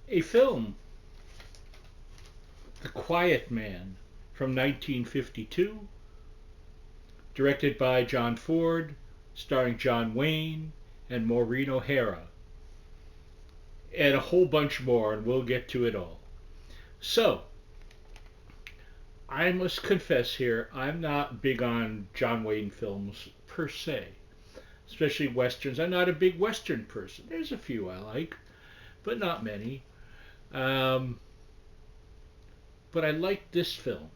A film, The Quiet Man, from 1952, directed by John Ford, starring John Wayne and Maureen O'Hara, and a whole bunch more, and we'll get to it all. So, I must confess here, I'm not big on John Wayne films per se, especially westerns. I'm not a big western person. There's a few I like, but not many. Um, but I like this film,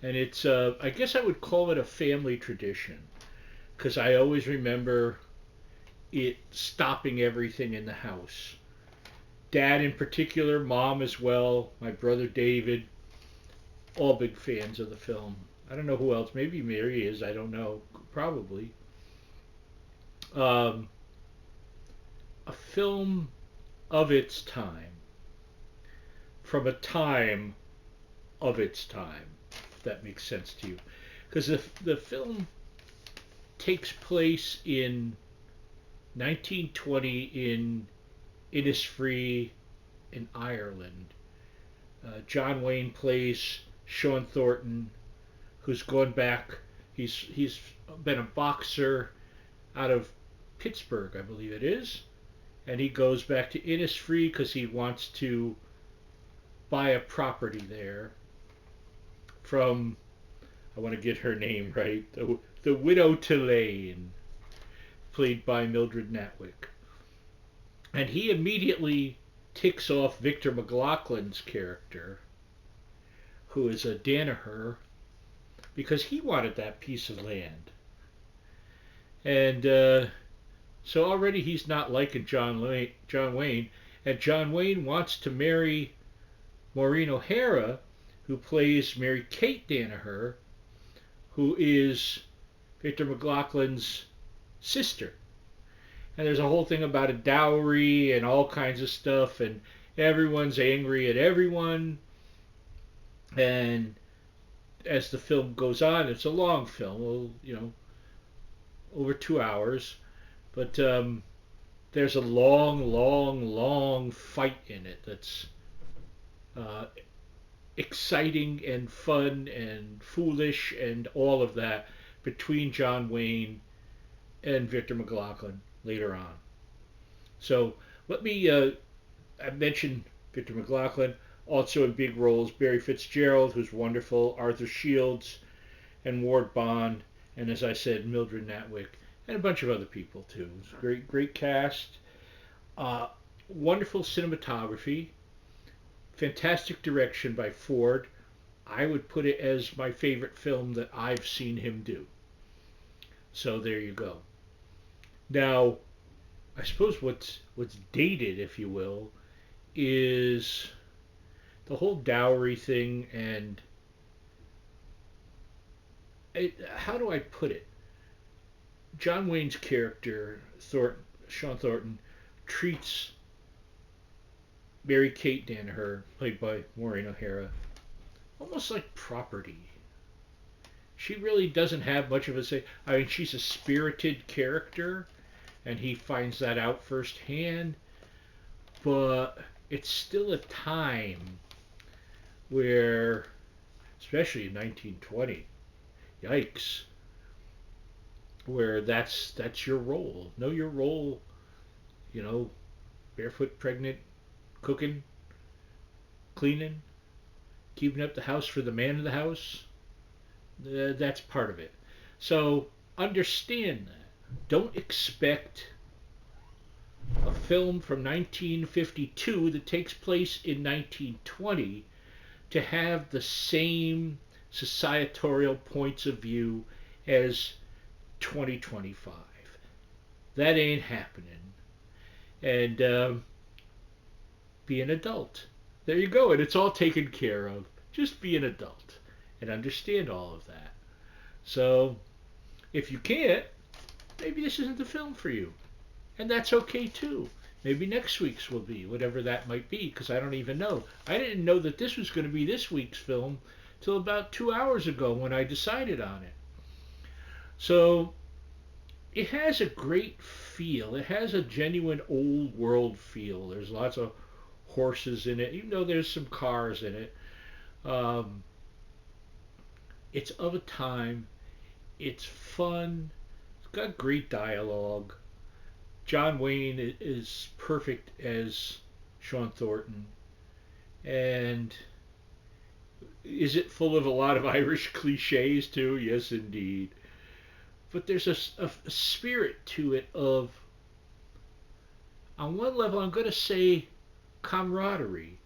and it's I guess I would call it a family tradition because I always remember it stopping everything in the house. Dad in particular, mom as well, my brother David, all big fans of the film. I don't know who else. Maybe Mary is. I don't know. Probably. Um, a film of its time, from a time of its time, if that makes sense to you. Because the film takes place in 1920 in Innisfree in Ireland. John Wayne plays Sean Thornton, who's gone back. He's been a boxer out of Pittsburgh, I believe it is, and he goes back to Innisfree because he wants to buy a property there from, I want to get her name right, the widow Tulane, played by Mildred Natwick, and he immediately ticks off Victor McLaughlin's character, who is a Danaher, because he wanted that piece of land. And so already he's not liking John Wayne, and John Wayne wants to marry Maureen O'Hara, who plays Mary Kate Danaher, who is Victor McLaughlin's sister. And there's a whole thing about a dowry and all kinds of stuff, and everyone's angry at everyone. And as the film goes on, it's a long film, well, over 2 hours, but there's a long, long, long fight in it that's uh, exciting and fun and foolish and all of that between John Wayne and Victor McLaughlin later on. So let me I mentioned Victor McLaughlin, also in big roles Barry Fitzgerald, who's wonderful, Arthur Shields, and Ward Bond, and as I said, Mildred Natwick, and a bunch of other people too. It's a great, great cast. Uh, Wonderful cinematography, fantastic direction by Ford. I would put it as my favorite film that I've seen him do. So there you go. Now, I suppose what's dated, if you will, is the whole dowry thing, and how do I put it? John Wayne's character, Sean Thornton, treats Mary Kate Danaher, played by Maureen O'Hara, almost like property. She really doesn't have much of a say. I mean, she's a spirited character, and he finds that out firsthand, but it's still a time where, especially in 1920, yikes, where that's your role. Know your role, you know, barefoot, pregnant, cooking, cleaning, keeping up the house for the man of the house. That's part of it. So understand that. Don't expect a film from 1952 that takes place in 1920 to have the same societorial points of view as 2025. That ain't happening. And be an adult. There you go. And it's all taken care of. Just be an adult and understand all of that. So if you can't, maybe this isn't the film for you. And that's okay too. Maybe next week's will be, whatever that might be, because I don't even know. I didn't know that this was going to be this week's film till about 2 hours ago when I decided on it. So it has a great feel. It has a genuine old world feel. There's lots of horses in it, even though there's some cars in it. Um, it's of a time. It's fun. It's got great dialogue. John Wayne is perfect as Sean Thornton. And is it full of a lot of Irish cliches too? Yes, indeed. But there's a spirit to it of, on one level, I'm going to say camaraderie.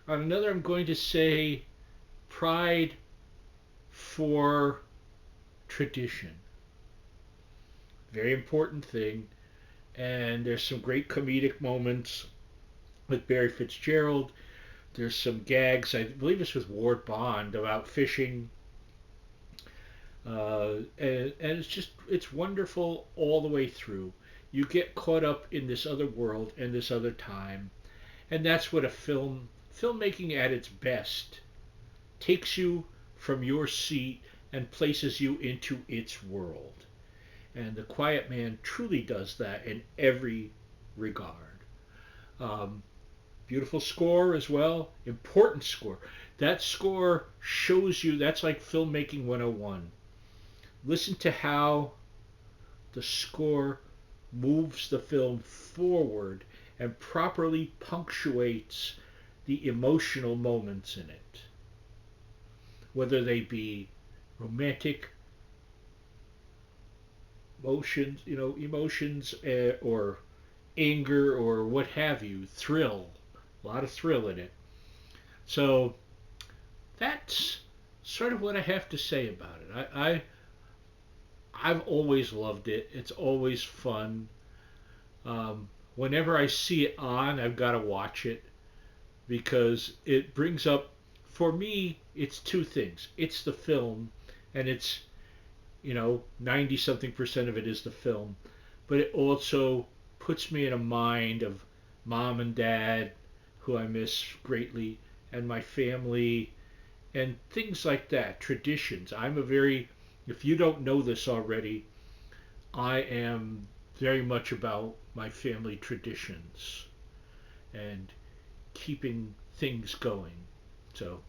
On another, I'm going to say pride for tradition. Very important thing. And there's some great comedic moments with Barry Fitzgerald. There's some gags. I believe it's with Ward Bond about fishing. And it's wonderful all the way through. You get caught up in this other world and this other time, and that's what a filmmaking at its best takes you from your seat and places you into its world. And The Quiet Man truly does that in every regard. Um, Beautiful score as well, important score. That score shows you that's like filmmaking 101. Listen to how the score moves the film forward and properly punctuates the emotional moments in it, whether they be romantic emotions, or anger, or what have you, thrill, a lot of thrill in it. So that's sort of what I have to say about it. I've always loved it. It's always fun. Whenever I see it on, I've got to watch it because it brings up, for me, it's two things. It's the film, and it's, 90 something percent of it is the film, but it also puts me in a mind of mom and dad, who I miss greatly, and my family, and things like that, traditions. If you don't know this already, I am very much about my family traditions and keeping things going. So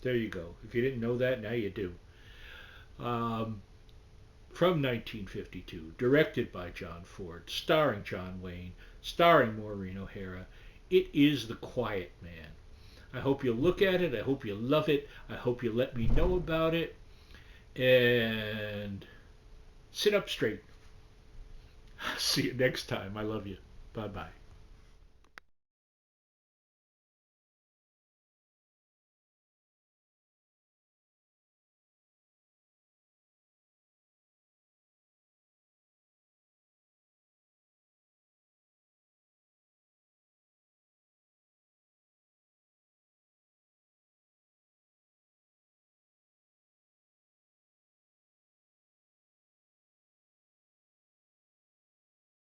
there you go. If you didn't know that, now you do. Um, from 1952, directed by John Ford, starring John Wayne, starring Maureen O'Hara. It is The Quiet Man. I hope you look at it. I hope you love it. I hope you let me know about it. And sit up straight. See you next time. I love you. Bye bye.